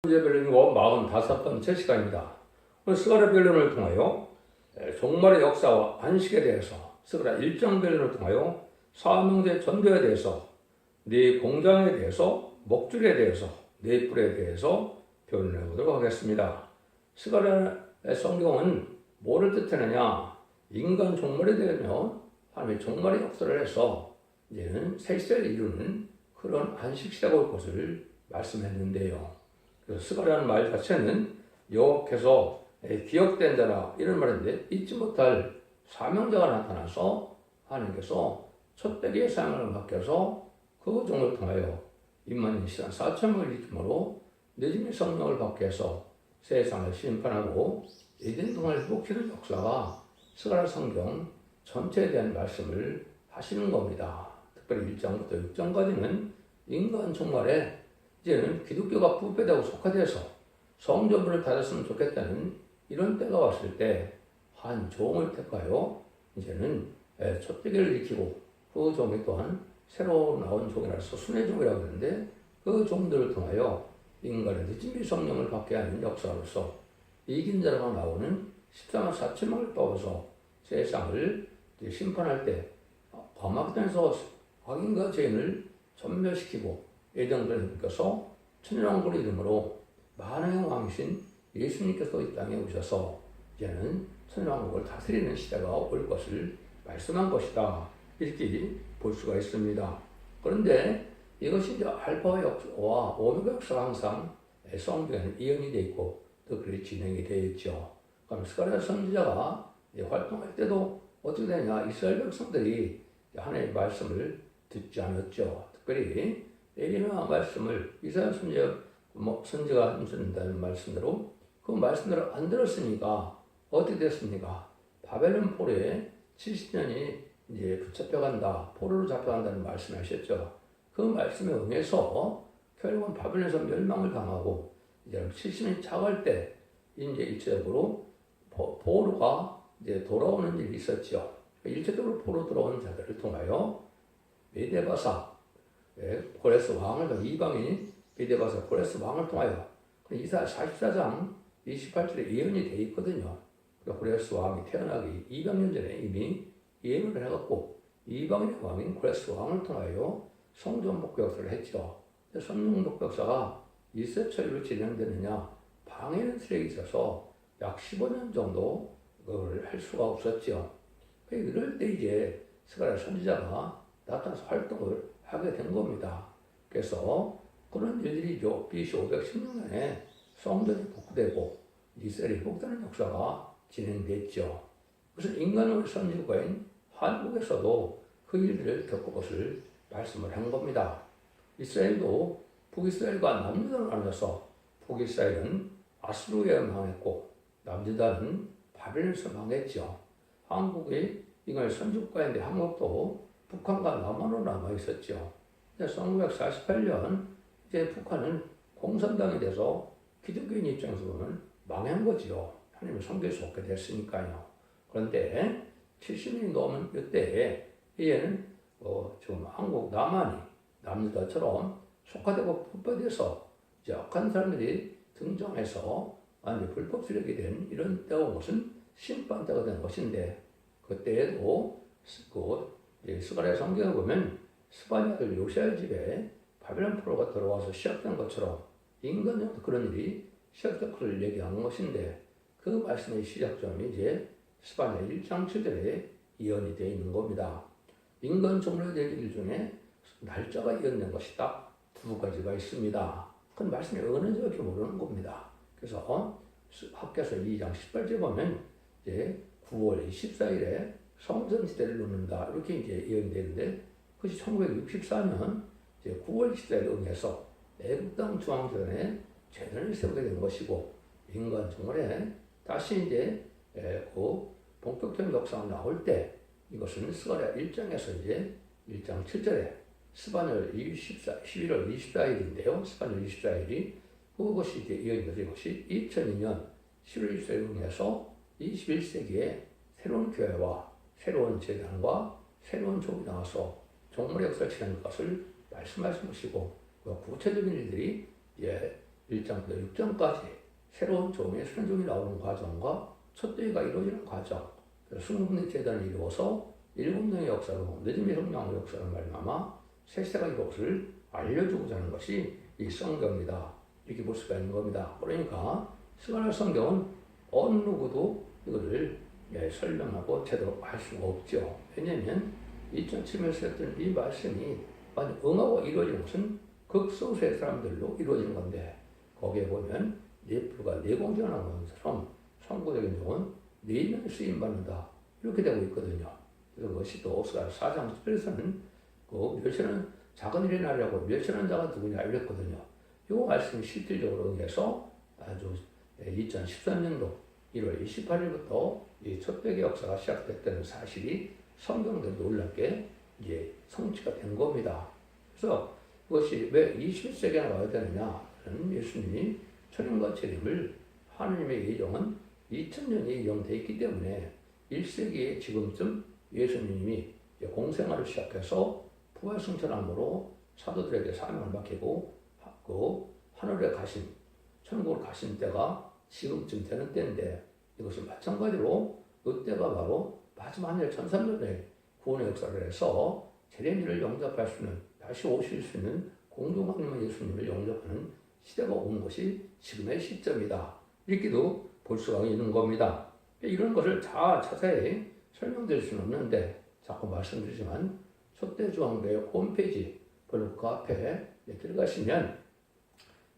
문제 변론이고 45번째 시간입니다. 오늘 스가랴 변론을 통하여 종말의 역사와 안식에 대해서, 스가랴 1장 변론을 통하여 사명제 전도에 대해서, 네 공장에 대해서, 목줄에 대해서, 네 뿔에 대해서 변론해 보도록 하겠습니다. 스가랴 성경은 뭐를 뜻하느냐? 인간 종말에 대하여 하나님의 종말의 역사를 해서 이제는 새 시대를 이루는 그런 안식시대가 올 것을 말씀했는데요. 그래서 스가랴라는 말 자체는 여호와께서 기억된 자라 이런 말인데, 잊지 못할 사명자가 나타나서 하나님께서 첫 배기의 사명을 맡겨서 그 종을 통하여 임마는 시간 4천명을 일으킴으로 늦음의 성령을 받게 해서 세상을 심판하고 에덴 동안을 회복시키는 역사가 스가랴 성경 전체에 대한 말씀을 하시는 겁니다. 특별히 1장부터 6장까지는 인간 종말에 이제는 기독교가 부패되고 속화돼서 성전문을 닫았으면 좋겠다는 이런 때가 왔을 때 한 종을 택하여 이제는 촛대기를 일으키고, 그 종이 또한 새로 나온 종이라서 순회 종이라고 하는데, 그 종들을 통하여 인간의 늦은 성령을 받게 하는 역사로서 이긴 자가 나오는 14만 4천명을 뽑아서 세상을 심판할 때 과막단에서 악인과 죄인을 전멸시키고 예정들을 느껴서 천년왕국을 이름으로 만왕의 왕이신 예수님께서 이 땅에 오셔서 이제는 천년왕국을 다스리는 시대가 올 것을 말씀한 것이다, 이렇게 볼 수가 있습니다. 그런데 이것이 이제 알파와 역사와 오메가 역사가 항상 성경에는 이연이 되어 있고 또 그렇게 진행이 되어 있죠. 그럼 스가랴 선지자가 활동할 때도 어떻게 되냐? 이스라엘 백성들이 하나님의 말씀을 듣지 않았죠. 특별히 예레미야 말씀을 이사야 선지가 전한다는 말씀대로 그 말씀대로 안 들었으니까 어떻게 됐습니까? 바벨론 포로에 70년이 이제 붙잡혀간다, 포로로 잡혀간다는 말씀하셨죠. 그 말씀에 응해서 결국은 바벨론에서 멸망을 당하고 이제 70년이 차갈 때 이제 일체적으로 포로가 이제 돌아오는 일이 있었죠. 일체적으로 포로 돌아오는 자들을 통하여 메데바사 고레스 왕을, 이방인 메데바사 고레스 왕을 통하여 이사야 44장 28절에 예언이 되어 있거든요. 고레스 왕이 태어나기 200년 전에 이미 예언을 해갖고 이방인의 왕인 고레스 왕을 통하여 성전 복구 역사를 했죠. 성전 복구 역사가 일세철로 진행되느냐? 방해는 트랙이 있어서 약 15년 정도 그걸 할 수가 없었죠. 이럴 때 이제 스가랴 선지자가 나타나서 활동을 하게 된 겁니다. 그래서 그런 일들이죠. BC 516년에 성전이 복구되고 이스라엘이 회복되는 역사가 진행됐죠. 그래서 인간의 선지자인 한국에서도 그 일들을 겪을 것을 말씀을 한 겁니다. 이스라엘도 북이스라엘과 남유다로 나눠서 북이스라엘은 아수르에 망했고 남유다는 바벨론에서 망했죠. 한국이 인간의 선지국가인데 한국도 북한과 남한으로 남아 있었죠. 1948년 이제 북한은 공산당이 돼서 기독교인 입장에서 보면 망한 거지요. 하나님을 섬길 수 없게 됐으니까요. 그런데 70년이 넘은 이때에 이제는 지금 한국 남한이 남유다처럼 속화되고 부패돼서 이제 악한 사람들이 등장해서 완전히 불법 수력이 된 이런 때가 온 것은 심판 때가 된 것인데, 그때에도 스가랴 성경에 보면 스바냐 아들 요시야 집에 바벨론 포로가 들어와서 시작된 것처럼 인간적으로 그런 일이 시작된 것을 얘기하는 것인데, 그 말씀의 시작점이 이제 스바냐 1장 7절에 예언이 되어 있는 겁니다. 인간 종말에 대한 일 중에 날짜가 예언된 것이 딱 두 가지가 있습니다. 그 말씀이 어느 지역이 모르는 겁니다. 그래서 학교에서 2장 18절 보면 이제 9월 24일에 성전 시대를 놓는다, 이렇게 이제 예언되는데, 그것이 1964년 이제 9월 24일에 응해서 애굽 땅 중앙전에 재단을 세우게 된 것이고, 인간 종말에 다시 이제 그 본격적인 역사가 나올 때 이것은 스가랴 1장에서 이제 1장 7절에 스바냐 11월 24일인데요. 스바냐 24일이 그것이 이제 예언이 되는 것이 2002년 11월 24일에 응해서 21세기에 새로운 교회와 새로운 재단과 새로운 종이 나와서 종말의 역사를 진행할 것을 말씀하신 것이고, 그 구체적인 일들이 1장부터 6장까지 새로운 종의 순종이 나오는 과정과 첫대가 이루어지는 과정, 순국의 재단을 이루어서 7명의 역사로 늦음의 성령의 역사를 말미암아 새 시대가 이룰 것을 알려주고자 하는 것이 이 성경입니다. 이렇게 볼 수가 있는 겁니다. 그러니까 스가랴 성경은 어느 누구도 이거를 설명하고 제대로 할 수가 없죠. 왜냐하면 2007년에 했던 이 말씀이 완전 응하고 이루어지는 것은 극소수의 사람들로 이루어지는 건데, 거기에 보면 불과 내공전하는 것처럼 선구적인 종은 4명이 쓰임받는다 이렇게 되고 있거든요. 그래서 그것이 또 스가랴 4장 10절에서는 그 멸시하는 작은 일의 날이라고 멸시하는 자가 누구냐 이랬거든요. 이 말씀이 실질적으로 응해서 아주 2013년도 1월 28일부터 이 첫백의 역사가 시작됐다는 사실이 성경대로 놀랍게 이제 성취가 된 겁니다. 그래서 그것이 왜 21세기에 와야 되느냐는 예수님이 천연과 재림을 하느님의 예정은 2000년이 예정되어 있기 때문에 1세기의 지금쯤 예수님이 공생활을 시작해서 부활승천함으로 사도들에게 사명을 맡기고 그 하늘에 가신, 천국으로 가신 때가 지금쯤 되는 때인데, 이것이 마찬가지로 이때가 바로 마지막 한 1300년의 구원의 역사를 해서 재림일을 영접할 수 있는, 다시 오실 수 있는 공동하나님의 예수님을 영접하는 시대가 온 것이 지금의 시점이다. 이렇게도 볼 수가 있는 겁니다. 이런 것을 다 자세히 설명드릴 수는 없는데 자꾸 말씀드리지만 첫대중앙교회 홈페이지 블로그 그 앞에 들어가시면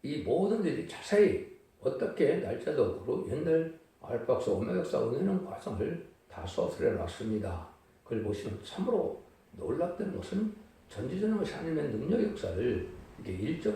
이 모든 일이 자세히 어떻게 날짜적으로 옛날 알파역사, 오메가역사 응하는 과정을 다 서술해 놨습니다. 그걸 보시면 참으로 놀랍다는 것은 전지전능의 하나님의 능력 역사를 이게 일절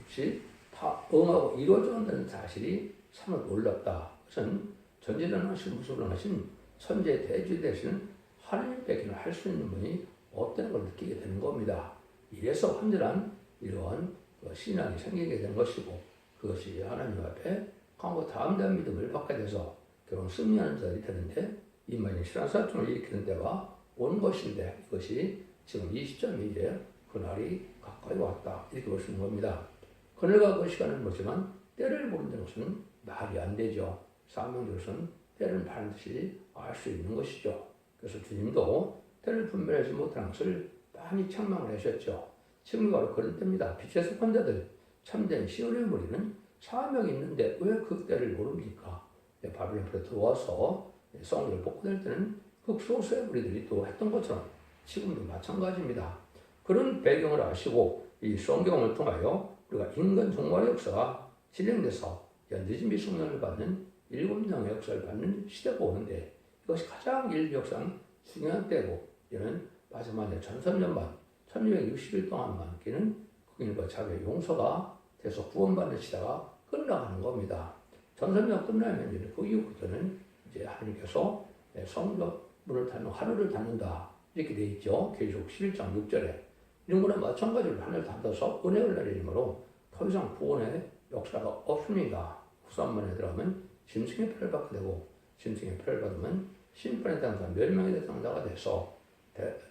없이 다 응하고 이루어져 온다는 사실이 참으로 놀랍다. 그것은 전지전능하신 무소불능하신 천재 대주 되시는 하나님께는 할 수 있는 분이 없다는 걸 느끼게 되는 겁니다. 이래서 완전한 이러한 신앙이 생기게 된 것이고, 그것이 하나님 앞에 강고 다음다음 믿음을 받게 돼서 결혼 승리하는 자들이 되는데, 이만희 신앙사건을 일으키는 때가 온 것인데, 이것이 지금 이 시점이 이제 그날이 가까이 왔다 이렇게 볼 수 있는 겁니다. 그날과 그 시간은 뭐지만 때를 모른다는 것은 말이 안 되죠. 사명자로서는 때를 반드시 알 수 있는 것이죠. 그래서 주님도 때를 분별하지 못하는 것을 많이 책망을 하셨죠. 지금이 바로 그런 때입니다. 빛의 속한 자들, 참된 시온의 무리는 사명이 있는데 왜 그 때를 모릅니까? 바빌론 앞에 들어와서 성을 복구될 때는 극소수의 무리들이 또 했던 것처럼 지금도 마찬가지입니다. 그런 배경을 아시고 이 성경을 통하여 우리가 인간 종말의 역사가 진행돼서 늦은 숙련을 받는 7명의 역사를 받는 시대가 오는데, 이것이 가장 인류 역사상 중요한 때고, 이는 마지막 1300년만 1260일 동안만 끼는 국인과 자기의 용서가 돼서 구원받는 시대가 끝나가는 겁니다. 1300년 끝나면 이제 그 이후부터는 이제 하나님께서 성전문을 닫는 하늘을 닫는다 이렇게 돼 있죠. 계시록 11장 6절에 이런 거는 마찬가지로 하늘을 닫아서 은혜를 내리므로 더 이상 구원의 역사가 없습니다. 구산문에 들어가면 짐승의 표를 받게 되고, 짐승의 표를 받으면 심판의 당사 멸망의 대상자가 돼서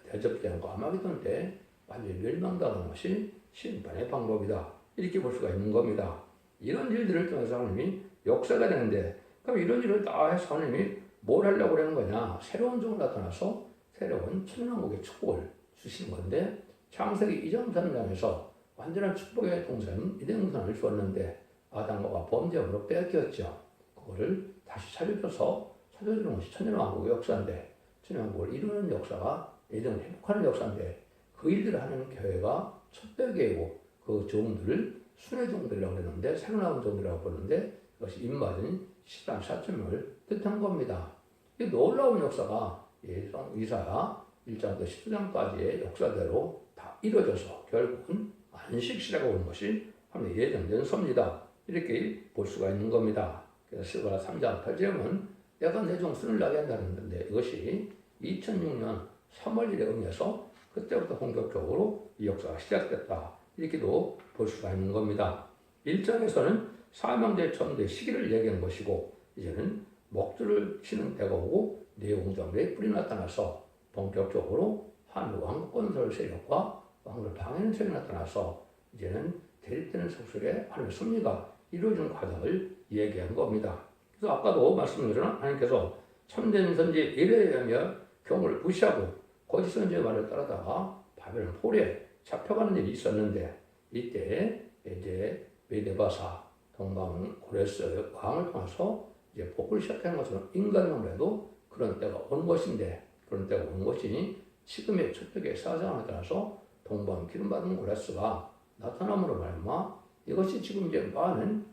대접대왕과 아마게돈 때 완전히 멸망당하는 것이 심판의 방법이다 이렇게 볼 수가 있는 겁니다. 이런 일들을 통해서 하나님이 역사가 되는데, 그럼 이런 일을 다 해서 하나님이 뭘 하려고 하는 거냐? 새로운 종이 나타나서 새로운 천년왕국의 축복을 주시는 건데, 창세기 2장 3장에서 완전한 축복의 동산 이den동산을 주었는데 아담과 범죄함으로 빼앗겼죠. 그거를 다시 찾아줘서 찾아주는 것이 천년왕국의 역사인데, 천년왕국을 이루는 역사가 예전을 회복하는 역사인데, 그 일들을 하는 교회가 첫배교회고 그 종들을 순회 종들이라고 그러는데, 새로 나온 종들이라고 부르는데, 이것이 입맞은 13, 4천명을 뜻한 겁니다. 이 놀라운 역사가 이사야 1장부터 10장까지의 역사대로 다 이루어져서 결국은 안식시라고 하는 것이 하나님의 예정된 섭니다. 이렇게 볼 수가 있는 겁니다. 그래서 스가랴 3장 8절은 내가 내 종순을 나게 한다는 건데, 이것이 2006년 3월 1일에 응해서 그때부터 본격적으로 이 역사가 시작됐다 이렇게도 볼 수가 있는 겁니다. 1장에서는 사명제 천대 시기를 얘기한 것이고, 이제는 목줄을 치는 때가 오고 내용정대의 뿔이 나타나서 본격적으로 한 왕국 건설 세력과 왕국을 방해하는 세력이 나타나서 이제는 대립되는 속속에 하나님의 섭리가 이루어지는 과정을 얘기한 겁니다. 그래서 아까도 말씀드린 것처럼 하나님께서 참된 선지 이레야며 경을 무시하고 거짓 선지의 말을 따르다가 바벨론 폴에 잡혀가는 일이 있었는데 이때 이제 메데바사 동방 고레스 왕을 통해서 이제 복을 시작하는 것처럼 인간으로도 그런 때가 온 것인데 그런 때가 온 것이니 지금의 초대교회 사상에 따라서 동방 기름받은 고레스가 나타남으로 말미암아 이것이 지금 이제 많은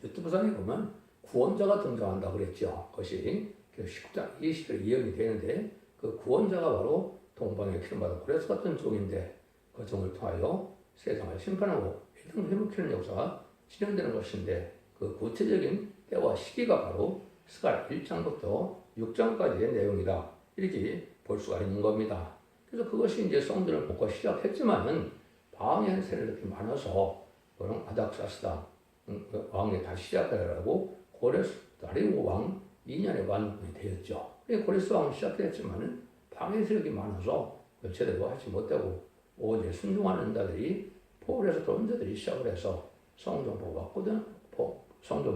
유튜브상에 보면 구원자가 등장한다 그랬죠. 그것이 19장 20절 이역이 되는데 그 구원자가 바로 동방의 기름받은 고레스 같은 종인데 그 종을 통하여 세상을 심판하고 회복을 회복하는 역사가 진행되는 것인데 그 구체적인 때와 시기가 바로 스가랴 1장부터 6장까지의 내용이다. 이렇게 볼 수가 있는 겁니다. 그래서 그것이 이제 성전을 복과 시작했지만은 방해한 세력이 많아서 그런 아닥사스다 왕이 다시 시작하라고 고레스 다리오 왕 2년에 완군이 되었죠. 고레스 왕은 시작했지만은 방해 세력이 많아서 제대로 하지 못하고 오직 순종하는 자들이 폴에서 들어온 자들이 시작을 해서 성전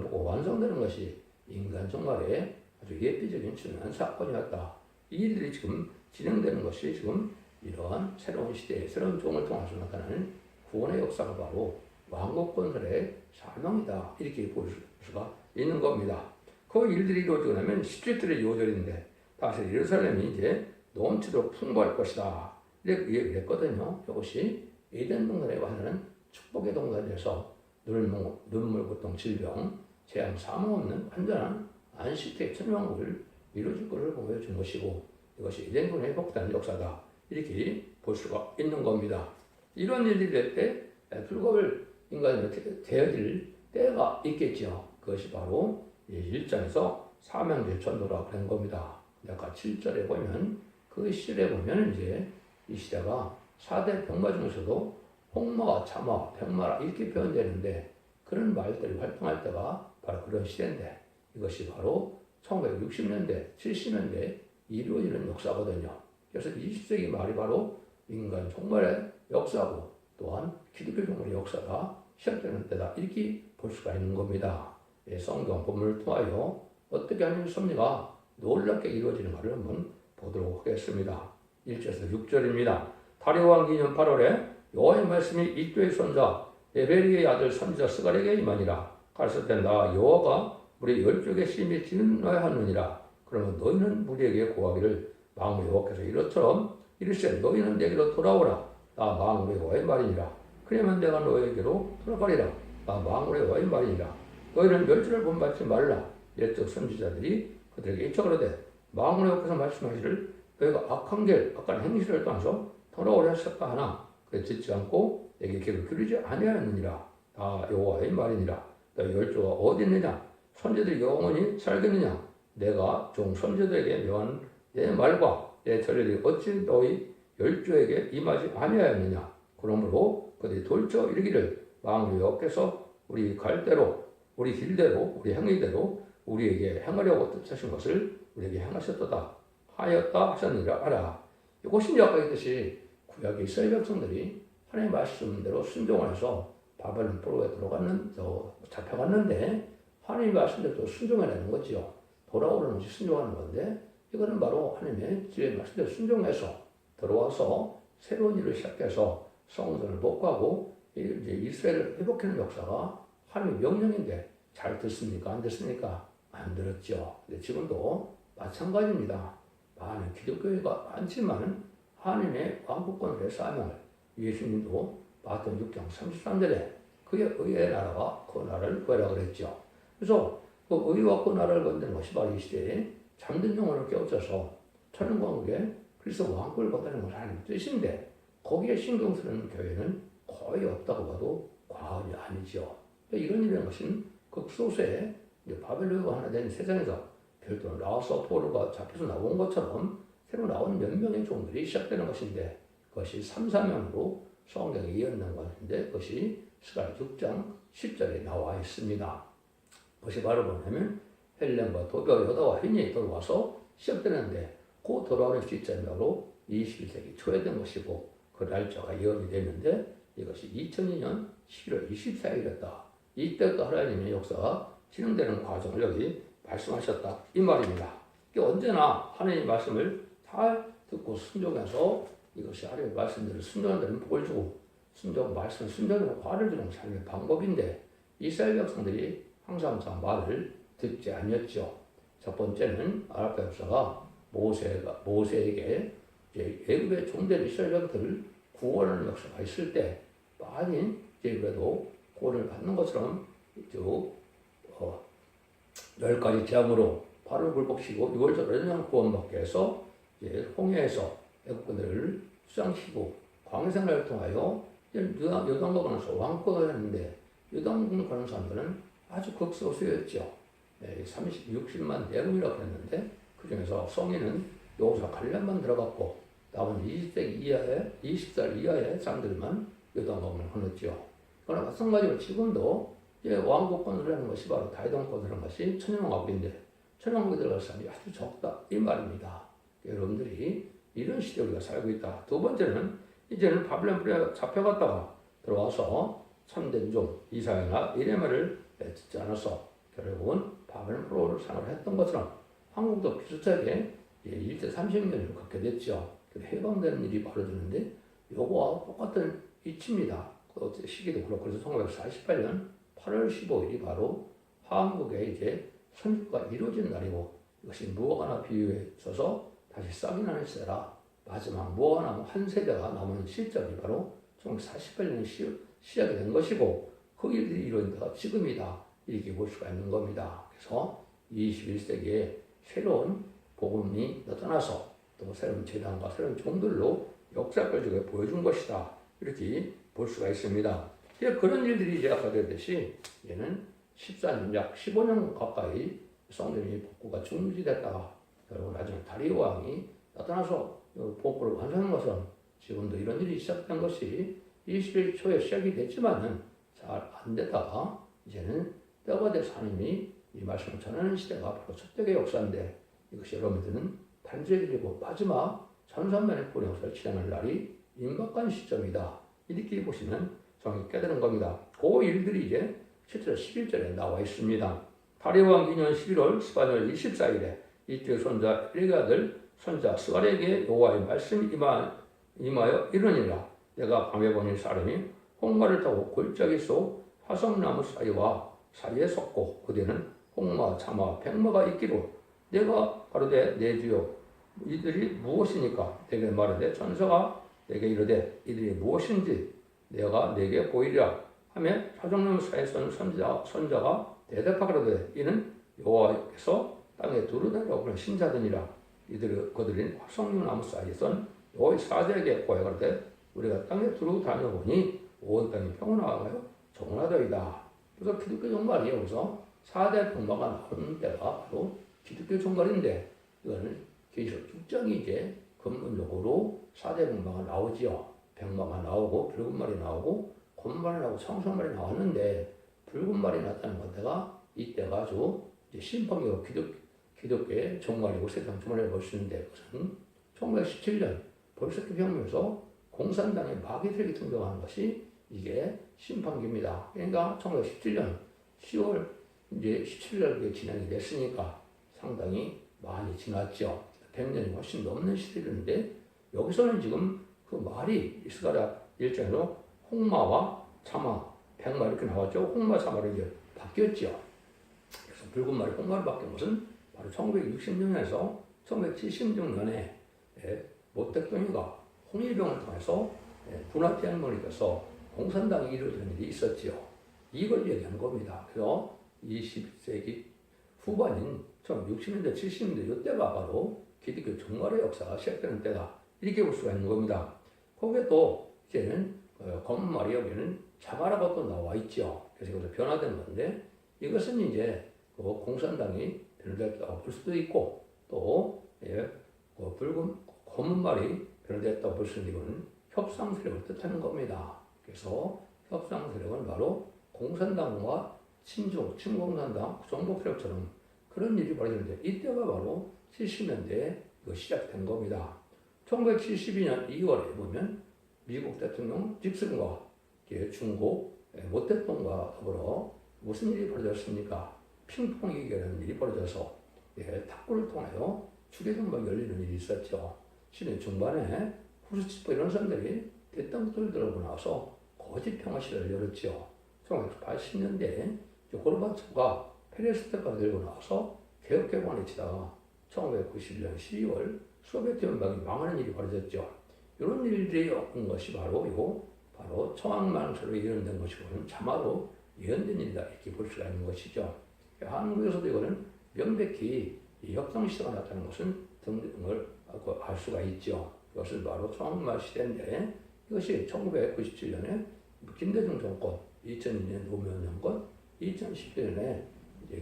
보고 완성되는 것이 인간 정말에 아주 예비적인 중요한 사건이었다. 이 일들이 지금 진행되는 것이 지금 이러한 새로운 시대의 새로운 종을 통해서 나타나는 구원의 역사가 바로 왕국 건설의 사명이다. 이렇게 볼 수가 있는 겁니다. 그 일들이 이루어지고 나면 17절의 2절인데 다시 예루살렘이 이제 넘치도록 풍부할 것이다. 이렇게 그랬거든요. 이것이 에덴 동산에 관한 축복의 동산에서 눈물, 고통, 질병, 재앙, 사망 없는 완전한 안식의 천왕국을 이루어질 것을 보여준 것이고 이것이 에덴 동산에 회복되는 역사다. 이렇게 볼 수가 있는 겁니다. 이런 일들이 될 때 불법을 인간으로 되어질 때가 있겠죠. 그것이 바로 1장에서 사명제 전도라 그런 겁니다. 아까 7절에 보면 그 시절에 보면 이제 이 시대가 4대 병마 중에서도 홍마와 차마, 백마라 이렇게 표현되는데 그런 말들이 활동할 때가 바로 그런 시대인데 이것이 바로 1960년대, 70년대 이루어지는 역사거든요. 그래서 20세기 말이 바로 인간 종말의 역사고 또한 기독교 종말의 역사가 시작되는 때다. 이렇게 볼 수가 있는 겁니다. 성경 본문을 통하여 어떻게 하나님의 섭리가 놀랍게 이루어지는가를 한번 보도록 하겠습니다. 1절에서 6절입니다. 다리오 왕 기년 8월에 여호와의 말씀이 이도의 손자 에베리의 아들 선지자 스가랴에게 임하니라. 가르쳤을 나 여호와가 우리 12개 심히 진노하여 하느니라. 그러면 너희는 우리에게 고하기를 마음의 여호와께서 이렇처럼 이르시되 너희는 내게로 돌아오라. 나 마음의 여호와의 말이니라. 그러면 내가 너희에게로 돌아가리라. 나 마음의 여호와의 말이니라. 너희는 멸절을 본받지 말라. 옛적 선지자들이 그들에게 이처가로되 마음의 여호와께서 말씀하시를 너희가 악한 길, 악한 행실을 떠나서 돌아오려 하셨다 하나 그래 듣지 않고 내게 귀를 기울이지 아니하였느니라. 다 여호와의 말이니라. 너희 열조가 어디 있느냐? 선지자들이 영원히 살겠느냐? 내가 종 선지자들에게 명한 내 말과 내 전례들이 어찌 너희 열조에게 임하지 아니하였느냐? 그러므로 그들이 돌쳐 이르기를 마음의 여호와께서 우리 갈 대로 우리 길대로 우리 행위대로 우리에게 행하려고 뜻하신 것을 우리에게 행하셨도다 하였다 하셨느니라 하라. 이것이 아까 했듯이 구약의 이스라엘 백성들이 하나님의 말씀대로 순종을 해서 바벨론 포로에 잡혀갔는데 하나님의 말씀대로 순종해내는 거지요. 돌아오는 것이 순종하는 건데 이거는 바로 하나님의 지혜의 말씀대로 순종해서 들어와서 새로운 일을 시작해서 성전을 복구하고 이제 이스라엘을 회복하는 역사가 하나님의 명령인데 잘 듣습니까? 안 듣습니까? 안 들었죠. 근데 지금도 마찬가지입니다. 많은 기독교회가 많지만 하나님의 왕국권의 사명을 예수님도 마태복음 6장 33절에 그의 의의 나라와 그 나라를 구하라 그랬죠. 그래서 그 의와 그 나라를 건드는 것이 바로 이 시대에 잠든 영혼을 깨우쳐서 천연왕국에 그리스도 왕국을 건드는 것이 하나님의 뜻인데 거기에 신경 쓰는 교회는 거의 없다고 봐도 과언이 아니죠. 이런 일이라는 것은 극소수의 바벨론과 하나 된 세상에서 별도로 나와서 포로가 잡혀서 나온 것처럼 새로 나온 몇 명의 종들이 시작되는 것인데 그것이 3사명으로 성경에 이어난 것인데 그것이 스가랴 6장 10절에 나와 있습니다. 그것이 바로 뭐냐면 헬렘과 도비와 여다와 헨이 돌아와서 시작되는데 그 돌아오는 시점이 바로 21세기 초에 된 것이고 그 날짜가 예언이 됐는데 이것이 2002년 11월 24일이었다. 이때부터 하나님의 역사가 진행되는 과정을 여기 말씀하셨다 이 말입니다. 언제나 하나님의 말씀을 잘 듣고 순종해서 이것이 하나님의 말씀대로 순종하는 복을 주고 말씀 순종으로 화를 주는 삶의 방법인데 이스라엘 백성들이 항상 말을 듣지 아니었죠. 첫 번째는 아랍 백성가 모세에게 이제 애굽의 종된 이스라엘 백성들을 구원하는 역사가 있을 때 많이 이제 그래도 구원을 받는 것처럼 10가지 재앙으로 바로 굴복시키고 6월절 연장 구원받게 해서 이제 홍해에서 애국군들을 수장시키고 광생을 통하여 요단강 건너서 왕권을 했는데 요단강 가는 사람들은 아주 극소수였죠. 60만 대군이라고 했는데 그 중에서 성인은 여호수아 갈렙만 들어갔고 나머지 20살 이하의 사람들만 요단강을 건넜죠. 그러나 마찬가지로 지금도 이제 왕국권을 하는 것이 바로 다이동권을 하는 것이 천연왕국인데 천연왕국에 들어갈 사람이 아주 적다 이 말입니다. 여러분들이 이런 시대에 우리가 살고 있다. 두 번째는 이제는 바벨론 불에 잡혀갔다가 들어와서 참된 종 이사야나 이레미야를 듣지 않아서 결국은 바벨론 프로를 생활했던 것처럼 한국도 비슷하게 일제 30년을 겪게 됐죠. 해방되는 일이 벌어지는데 요거와 똑같은 이치입니다. 그 시기도 그렇고 그래서 1948년 8월 15일이 바로 한국의 이제 선주가 이루어진 날이고 이것이 무화과나 비유에 있어서 다시 싹이 나는 시대라 마지막 무화과나무 한 세대가 남은 시점이 바로 1948년 시작이 된 것이고 그 일들이 이루어진 데가 지금이다 이렇게 볼 수가 있는 겁니다. 그래서 21세기에 새로운 복음이 나타나서 또 새로운 재단과 새로운 종들로 역사를 보여준 것이다 이렇게 볼 수가 있습니다. 그런 일들이 이제 아까 그랬듯이 얘는 14년 약 15년 가까이 성전이 복구가 중지됐다가 결국 나중에 다리오 왕이 나타나서 복구를 완성한 것은 지금도 이런 일이 시작된 것이 21세기 초에 시작이 됐지만은 잘 안 되다가 이제는 때가 돼서 하나님이 이 말씀을 전하는 시대가 바로 첫대의 역사인데 이것이 여러분들은 단죄드리고 마지막 전산면의 구원 역사를 진행할 날이 임박한 시점이다. 이렇게 보시면 정확히 깨달은 겁니다. 그 일들이 이제 실제로 11절에 나와 있습니다. 다리오왕 기년 11월 18일 24일에 이때 손자 엘의 아들 손자 스갈에게 여호와의 말씀이 임하여 이르니라. 내가 밤에 보니 사람이 홍마를 타고 골짜기 속 화성나무 사이에 섰고 그대는 홍마, 참마, 백마가 있기로 내가 가로되 내 주여 이들이 무엇이니까 내게 말하되 천사가 내게 이르되 이들이 무엇인지 내가 내게 보이리라 하며 화성나무 사이에 선 선자가 대답하기로되 이는 여호와께서 땅에 두루다니라고 하는 신자들이라 그들은 화성나무 사이에 선 여호와의 사자에게 고하기로되 우리가 땅에 두루 다녀보니 온 땅이 평온하여 정원하더이다. 그래서 기독교 종말이 여기서 4대 병마가 나오는 때가 바로 기독교 종말인데 이거는 계시록 6장이 이제 근본적으로 4대 병마가 나오지요. 백마가 나오고 붉은 말이 나오고 곰말이 나오고 청성말이 나왔는데 붉은 말이 나타나는 때가 이때가 아주 심판이고 기독교의 종말이고 세상 종말이라고 볼 수 있는데 그것은 1917년 볼셰비혁명에서 공산당의 마귀들에게 등장하는 것이 이게 심판기입니다. 그러니까 1917년 10월 이제 17일에 진행이 됐으니까 상당히 많이 지났죠. 100년이 훨씬 넘는 시대인데 여기서는 지금 그 말이 이스라엘 일정으로 홍마와 참마, 백마 이렇게 나왔죠. 홍마, 참마로 이제 바뀌었죠. 그래서 붉은 말이 홍마로 바뀐 것은 바로 1960년에서 1976년에 모 대통령과 홍위병을 통해서 군화태양론이 돼서 공산당이 이루어지는 일이 있었지요. 이걸 얘기한 겁니다. 그래서 20세기 후반인 1960년대, 70년대 이때가 바로 기독교 종말의 역사가 시작되는 때다. 이렇게 볼 수가 있는 겁니다. 거기에 또 이제는 검은 말이 여기는 자마라가 또 나와 있죠. 그래서 이것도 변화된 건데 이것은 이제 공산당이 변화됐다고 볼 수도 있고 또 검은 말이 변화됐다고 볼 수 있는 이거는 협상 세력을 뜻하는 겁니다. 그래서 협상 세력은 바로 공산당과 친공산당, 정복 세력처럼 그런 일이 벌어지는데 이때가 바로 70년대에 시작된 겁니다. 1972년 2월에 보면 미국 대통령 닉슨과 중국 모 대통령과 더불어 무슨 일이 벌어졌습니까? 핑퐁이 이겨는 일이 벌어져서 탁구를 통하여 주계종막 열리는 일이 있었죠. 시대 중반에 후르츠프 이런 사람들이 대땅돌 들어오고 나서 거짓 평화시대를 열었죠. 1980년대에 고르바초프가 페레스트라가 들고 나와서 개혁 개방을 치다가 1991년 12월 소비에트 연방이 망하는 일이 벌어졌죠. 이런 일들이 온 것이 바로 청학만으로 예언된 것이고 참으로 예언된 일이다 이렇게 볼 수가 있는 것이죠. 한국에서도 이거는 명백히 이 협상 시대가 나타나는 것은 등등을 알 수가 있죠. 이것은 바로 청학만 시대인데 이것이 1997년에 김대중 정권, 2002년 노무현 정권, 2017년에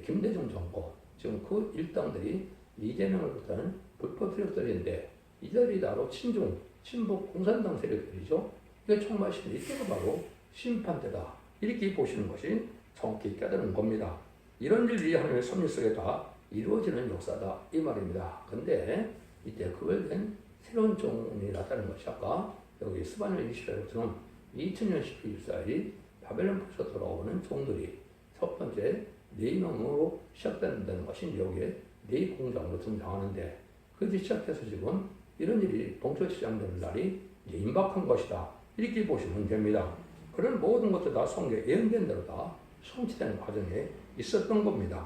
김대중 정권, 지금 그 일당들이 이재명을 비롯한 불법 세력들인데 이들이 바로 친북 공산당 세력들이죠. 이게 청만 시대 이때가 바로 심판 때다. 이렇게 보시는 것이 정확히 깨달은 겁니다. 이런 일이 하나님의 섭리 속에 다 이루어지는 역사다 이 말입니다. 근데 이때 그걸된 새로운 종이 나타나는 것이 아까 여기 스바냐 20절처럼 2000년 12일사일이 바벨론에서 돌아오는 종들이 첫 번째 네이명으로 시작된다는 것이 여기에 네이 공장으로 등장하는데 그것이 시작해서 지금 이런 일이 본격 시작되는 날이 임박한 것이다. 이렇게 보시면 됩니다. 그런 모든 것도 다 성경에 예언된 대로 다 성취되는 과정에 있었던 겁니다.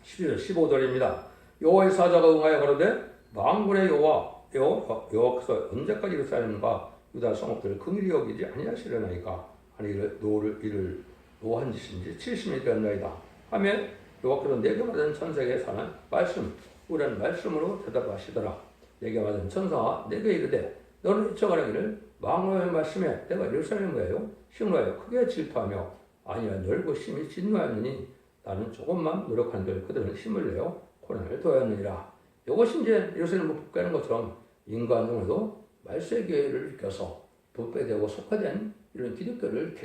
11절 15절입니다. 여호와의 사자가 응하여 가로되 만군의 여호와께서 언제까지 예루살렘과 유다 성읍들을 긍휼히 여기지 아니하시려나이까 아니 이를 노한 짓인지 70년이 되었나이다 하며 여호와께서 내게 받은 천사에게 사는 말씀 우리는 말씀으로 대답하시더라. 내게 받은 천사가 내게 이르되 너는 이쳐가라기를 망로의 말씀에 내가 예루살렘과요 시온과요 크게 질투하며 아니야 넓고 심히 진노하였느니 나는 조금만 노력하는들 그들은 힘을 내어 고난을 더하였느니라. 이것이 이제 예루살렘을 복귀하는 것처럼 인간 중에도 말세의 교회를 일으켜서 부패되고 속화된 이런 기독교를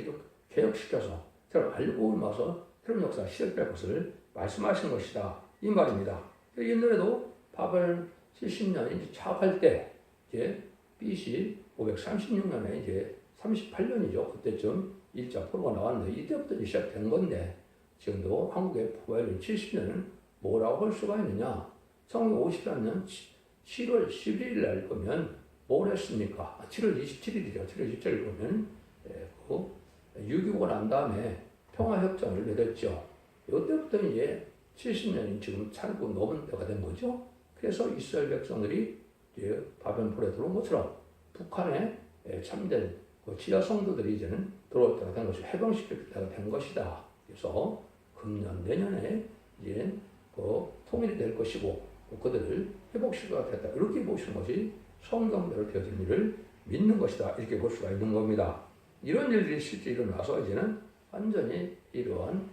개혁시켜서 새로 알고 나서 새로운 역사가 시작될 것을 말씀하신 것이다 이 말입니다. 옛날에도 바벨 70년이 차할 때 이제 BC 536년에 이제 38년이죠. 그때쯤 1차 포로가 나왔는데 이때부터 시작된 건데 지금도 한국의 바벨 70년은 뭐라고 할 수가 있느냐? 1953년 7월 11일 날 보면 뭘 했습니까? 7월 27일이죠. 7월 27일 보면 6.25가 난 다음에 평화협정을 맺었죠. 이때부터 이제 70년이 지금 차고 넘은 때가 된 거죠. 그래서 이스라엘 백성들이 이제 바벨 포로에 들어온 것처럼 북한에 참된 그 지하 성도들이 이제는 들어올 때가 된 것이 해방시킬 때가 된 것이다. 그래서 금년 내년에 이제 통일이 될 것이고 그들을 회복시켜야 됐다. 이렇게 보시는 것이 성경대로 되어진 일을 믿는 것이다. 이렇게 볼 수가 있는 겁니다. 이런 일들이 실제 일어나서 이제는 완전히 이러한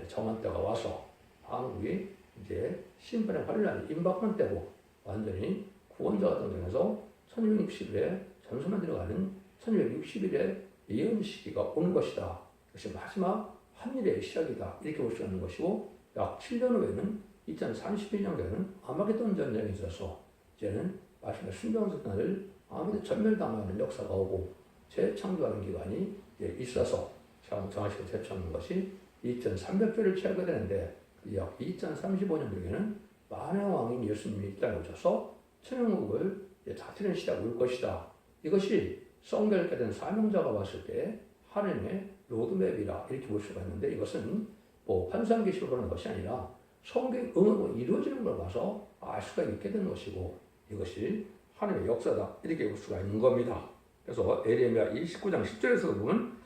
정한 때가 와서 한국이 이제 심판의 환란이 임박한 때고 완전히 구원자가 등장해서 1260일에 전소만 들어가는 1260일의 예언 시기가 온 것이다. 그것이 마지막 한일의 시작이다. 이렇게 볼 수 있는 것이고 약 7년 후에는 2031년에는 아마게돈 전쟁이 있어서 이제는 마지막 순정선언을 아무도 전멸당하는 역사가 오고 재창조하는 기간이 있어서 정하시고 재창하는 것이 2300주를 취하게 되는데 약 2035년경에는 만왕의 왕인 예수님이 이 땅에 오셔서 천연국을 다스리는 시대가 올 것이다. 이것이 성경을 깨닫는 사명자가 봤을 때 하나님의 로드맵이라 이렇게 볼 수가 있는데 이것은 뭐 환상계시로 하는 것이 아니라 성경 응으로 이루어지는 걸 봐서 알 수가 있게 되는 것이고 이것이 하나님의 역사다 이렇게 볼 수가 있는 겁니다. 그래서 에레미야 29장 10절에서 보면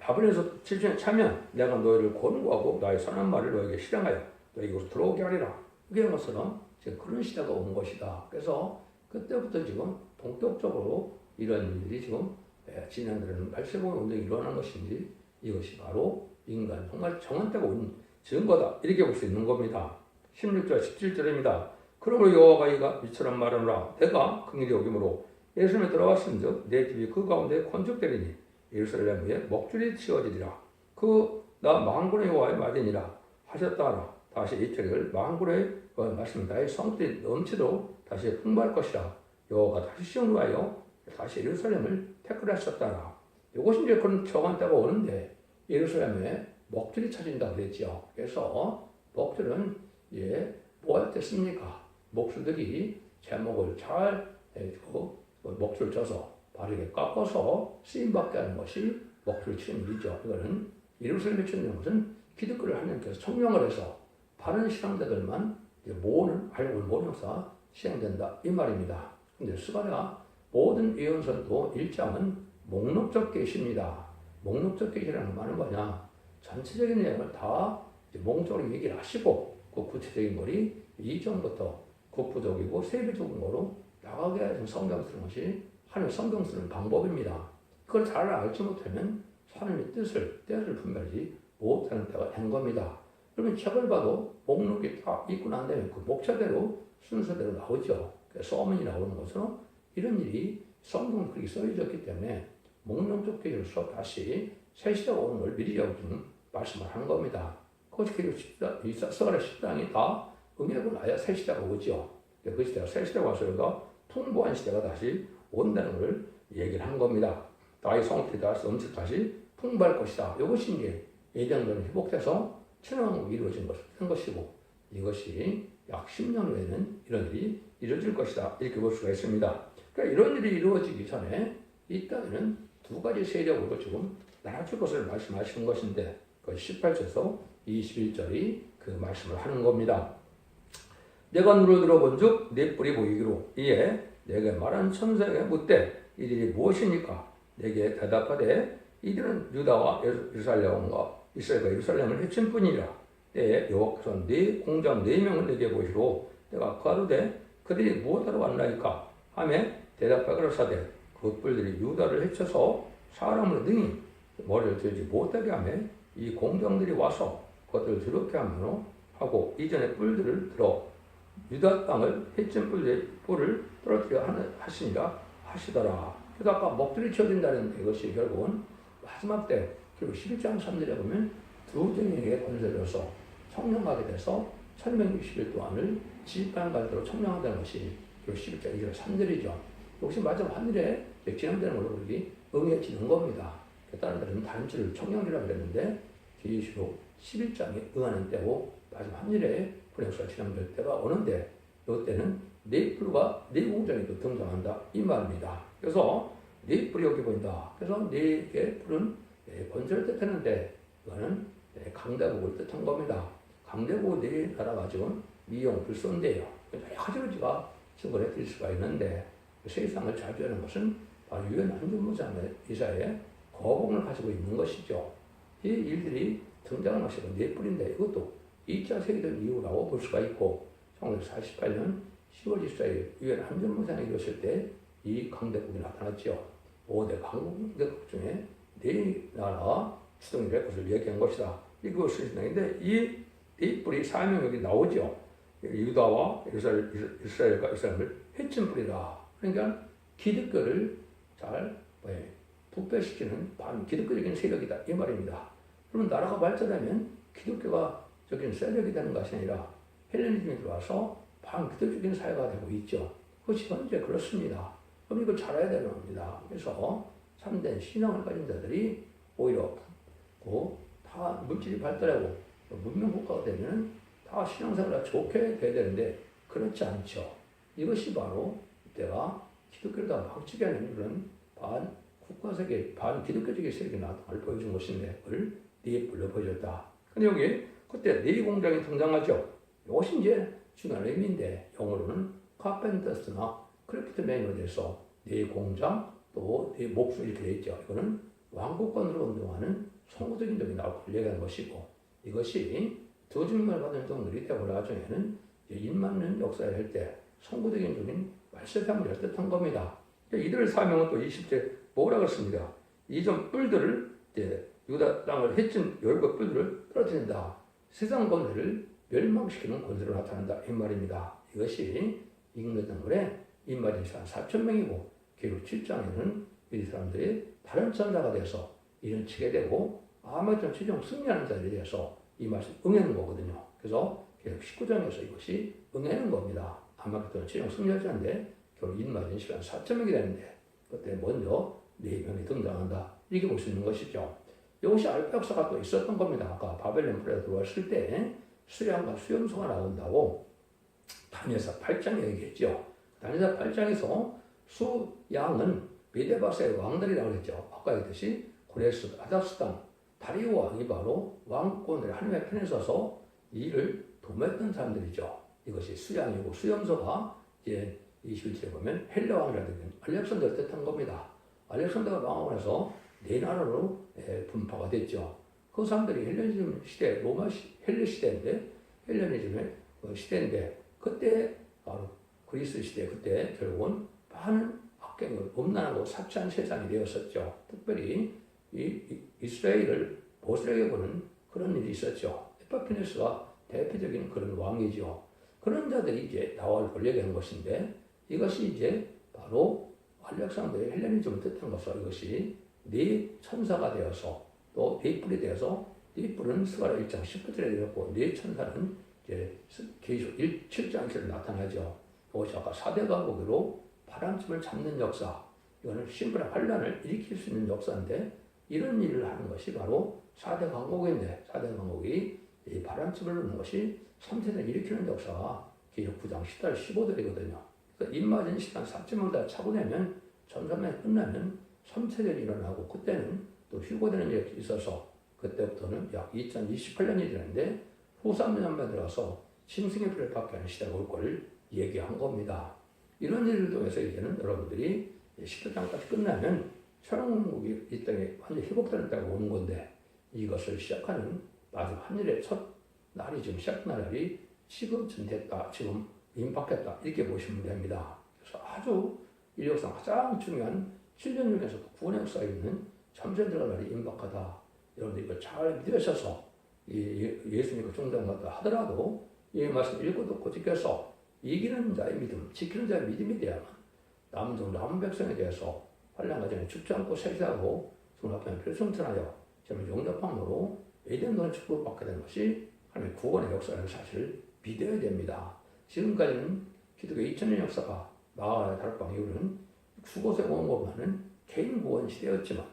바벨론에서 7년에 차면 내가 너희를 권고하고 나의 선한 말을 너에게 실행하여 너에게 들어오게 하리라. 그런 것처럼 지금 그런 시대가 온 것이다. 그래서 그때부터 지금 본격적으로 이런 일이 지금 진행되는 말세보의 운동이 일어난 것인지 이것이 바로 인간 정말 정한 때가 온 증거다. 이렇게 볼 수 있는 겁니다. 16절 17절입니다. 그러므로 여호와가 이처럼 말하노라. 내가 긍휼히 여김으로 예루살렘에 들어왔은즉 내 집이 그 가운데 건축되리니 예루살렘 위에 먹줄이 치어지리라. 나 만군의 여호와의 말이니라 하셨다 하라. 다시 이 절을 만군의 말씀 나의 성들이 넘치도록 다시 풍부할 것이라. 여호와가 다시 시온을 하여 다시 예루살렘을 택하셨다 하라. 이것이 이제 그런 정한 때가 오는데 예루살렘에 목줄이 쳐진다고 그랬죠. 그래서 목줄은 뭐 할 때 씁니까? 목줄들이 제목을 잘 해주고 목줄 쳐서 바르게 깎아서 쓰임받게 하는 것이 목줄 치는 일이죠. 이거는 예루살렘에 치는 것은 기독교를 하나님께서 청명을 해서 바른 신앙자들만 모으는 알고 모으는 역사 시행된다 이 말입니다. 근데 스가랴 모든 예언서도 1장은 목록적 계시입니다. 목록적 계시라는 말은 뭐냐? 전체적인 내용을 다 목록적으로 얘기를 하시고 그 구체적인 것이 2장부터 국부적이고 세계적인 거로 나가게 하는 성경 쓰는 것이 하나님 성경 쓰는 방법입니다. 그걸 잘 알지 못하면 하나님의 뜻을 분별하지 못하는 때가 된 겁니다. 그러면 책을 봐도 목록이 다 있고 난 다음에 그 목차대로 순서대로 나오죠. 서문이 나오는 것으로 이런 일이 성경은 그렇게 써있었기 때문에 목록적 계시로서 다시 새 시대가 오는 걸 미리 지금 말씀을 하는 겁니다. 그것이 스가랴 10장이 다 응하고 나야 새 시대가 오죠. 그 시대가 새 시대가 와서 우리가 풍부한 시대가 다시 온다는 걸 얘기를 한 겁니다. 나의 성필이 다시 풍부할 것이다. 이것이 이제 예정전이 회복돼서 천왕국이 이루어진 것이고 이것이 약 10년 후에는 이런 일이 이루어질 것이다. 이렇게 볼 수가 있습니다. 그러니까 이런 일이 이루어지기 전에 이 땅에는 두 가지 세력으로 지금 나눠질 것을 말씀하시는 것인데 그 18절에서 21절이 그 말씀을 하는 겁니다. 내가 눈을 들어본 즉 내 뿔이 보이기로 이에 내게 말한 천사에게 묻되 이들이 무엇이니까 내게 대답하되 이들은 유다와 예루살렘과 이스라엘과 예루살렘을 해친 뿐이라 때에 여호와께서 네 공장 4명을 내게 보시고 내가 가로되 그들이 무엇하러 왔나이까 하매 대답하기를 하되 그 뿔들이 유다를 해쳐서 사람을 능히 머리를 들지 못하게 하며 이 공장들이 와서 그것들을 더럽게 하고 이전에 뿔들을 들어 유다 땅을 해친 뿔을 떨어뜨려 하시니라 하시더라. 그래서 아까 목줄이 쳐진다는 이것이 결국은 마지막 때 그리고 11장 3절에 보면 두 정에게 권세를 줘서 청명하게 돼서 1160일 동안을 지휘관갈대로 청명하다는 것이 그리고 11장 2절 3절이죠. 역시 마지막 하늘에 진행되는 걸로 우리 응해지는 겁니다. 다른 데는 단지를 청명이라고 그랬는데 뒤로 11장에 응하는 때고 마지막 하늘에 불행수가 진행될 때가 오는데 이때는 네 뿔과 네 공장이 또 등장한다 이 말입니다. 그래서 네 뿔이 여기 보인다. 그래서 네 개의 뿔은 번제를 뜻하는데 이거는 강대국을 뜻한 겁니다. 강대국 네 나라가 지금 미용 불손대요. 여러 가지로 제가 증거를 드릴 수가 있는데 세상을 자주하는 것은 바로 유엔 안전보장의 이사의 거복을 가지고 있는 것이죠. 이 일들이 등장을 하시고 네 뿔인데 이것도 2차 세계대전 이후라고 볼 수가 있고 1948년 10월 24일 유엔 안전보장이 이뤘을 때 이 강대국이 나타났죠. 5대 강대국 중에 4나라 추동이 될 것을 얘기한 것이다. 이것을 진행인데 이 뿔이 사명 여기 나오죠. 유다와 이스라엘과 이스라엘을 해친 뿔이다. 그러니까 기독교를 잘 부패시키는 반기독교적인 세력이다. 이 말입니다. 그러면 나라가 발전하면 기독교가 적인 세력이 되는 것이 아니라 헬레니즘이 들어와서 반기독교적인 사회가 되고 있죠. 그것이 현재 그렇습니다. 그럼 이걸 잘 알아야 되는 겁니다. 그래서 참된 신앙을 가진 자들이 오히려 다 물질이 발달하고 문명국가가 되면 다 신앙생활을 좋게 돼야 되는데 그렇지 않죠. 이것이 바로 이때가 기독교를 다 막지게 하는 그런 반국가세계, 반기독교적인 세력이 나타날 보여준 것인데 그걸 네 뿔로 보여줬다. 근데 여기 그때 네 공장이 등장하죠. 이것이 이제 중요한 의미인데 영어로는 카펜터스나 크래프트맨으로 돼서 네 공장 또 네 목수 이렇게 되어 있죠. 이거는 왕국권으로 운동하는 성구적인 점이 나올 걸 얘기하는 것이고 이것이 두 증명을 받은 종들이 되고 나중에는 인맞는 역사를 할 때 성구적인 점인 말세상을 뜻한 겁니다. 이들의 사명은 또 20제 뭐라고 했습니다. 이전 뿔들을 유다 땅을 해친 열국 뿔들을 떨어뜨린다. 세상 권세를 멸망시키는 권세로 나타난다. 이 말입니다. 이것이 임금정글의 인마진이 한 4,000명이고 계속 7장에는 이 사람들이 다른 천사가 돼서 이런 치게 되고 아마존 최종 승리하는 자들이 돼서 이 말씀 응하는 거거든요. 그래서 계속 19장에서 이것이 응하는 겁니다. 아마존 최종 승리할 자인데 결국 인마진 시간 4,000명이 되는데 그때 먼저 4명이 등장한다. 이렇게 볼 수 있는 것이죠. 이것이 알파 역사가 또 있었던 겁니다. 아까 바벨론 불에 들어왔을 때 수양과 수염소가 나온다고 다니엘서 8장에 얘기했죠. 다니엘서 8장에서 수양은 메데바스의 왕들이라고 했죠. 아까 했듯이 고레스, 아닥스 땅, 다리오 왕이 바로 왕권을 하나님의 편에 서서 이를 도맡던 사람들이죠. 이것이 수양이고 수염소가 이제 21절에 보면 헬라 왕이라든지 알렉산더를 뜻한 겁니다. 알렉산더가 왕하고 나서 네 나라로 분파가 됐죠. 그 사람들이 헬레니즘 시대, 로마 헬레 시대인데 헬레니즘의 시대인데 그때 바로 그리스 시대 그때 결국은 많은 악경을 엄난하고 사치한 세상이 되었었죠. 특별히 이스라엘을 보스라게 보는 그런 일이 있었죠. 에파피네스가 대표적인 그런 왕이죠. 그런 자들이 이제 나와를 벌려게 한 것인데 이것이 이제 바로 알렉산더의 헬레니즘을 뜻한 것으로 이것이 네 천사가 되어서 또 네 뿔이 되어서 네 뿔은 스가랴 1장 19절에 되었고 네 천사는 이제 계시록 7장 1절에 나타나죠. 이것이 아까 4대 강국으로 바람집을 잡는 역사, 이거는 심플한 환란을 일으킬 수 있는 역사인데 이런 일을 하는 것이 바로 4대 강국인데 4대 강국이 이 바람집을 넣는 것이 3세대를 일으키는 역사가 계시록 9장 10절 15절이거든요. 그러니까 입맞은 시간 4점을 다 차고 내면 전선에 끝나면 3세대를 일어나고 그때는 또 휴고되는 일이 있어서 그때부터는 약 2028년이 되는데 후 3년만 들어서 짐승의 피를 받게 하는 시대가 올 걸 얘기한 겁니다. 이런 일을 통해서 이제는 여러분들이 시대장까지 끝나면 천왕국이 이 땅에 완전히 회복되는 때가 오는 건데 이것을 시작하는 마지막 한 일의 첫 날이 지금 시작한 날이 지금쯤 됐다, 지금 임박했다 이렇게 보시면 됩니다. 그래서 아주 이 역사 가장 중요한 7년 중에서도 구원의 역사에 있는 참전 들어갈 날이 임박하다. 여러분들 이거 잘 믿으셔서 예수님과 중단받다 하더라도 이 말씀 읽고 듣고 지켜서 이기는 자의 믿음, 지키는 자의 믿음이 돼야만 남은 백성에 대해서 환난과 전에 죽지 않고 세세하고 주님 앞에 필승천하여 저는 용접함으로 에덴don의 축복을 받게 되는 것이 하나님의 구원의 역사라는 사실을 믿어야 됩니다. 지금까지는 기독교 2000년 역사가 마가의 다락방 이후로는 수고세 공급하는 개인 구원 시대였지만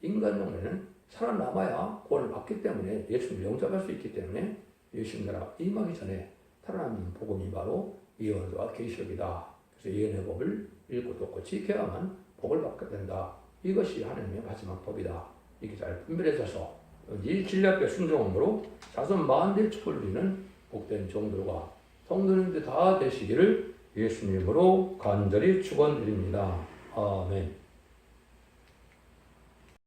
인간 종류는 살아남아야 구원을 받기 때문에 예수님을 영접할 수 있기 때문에 예수님 나라 임하기 전에 살아남는 복음이 바로 예언과 계시록이다. 그래서 예언의 법을 읽고 듣고 지켜야만 복을 받게 된다. 이것이 하나님의 마지막 법이다. 이게 잘 분별해져서 이 진리 앞에 순종함으로 자손 만대의 축복을 누리는 복된 종들과 성도님들 다 되시기를 예수님으로 간절히 축원드립니다. 아멘.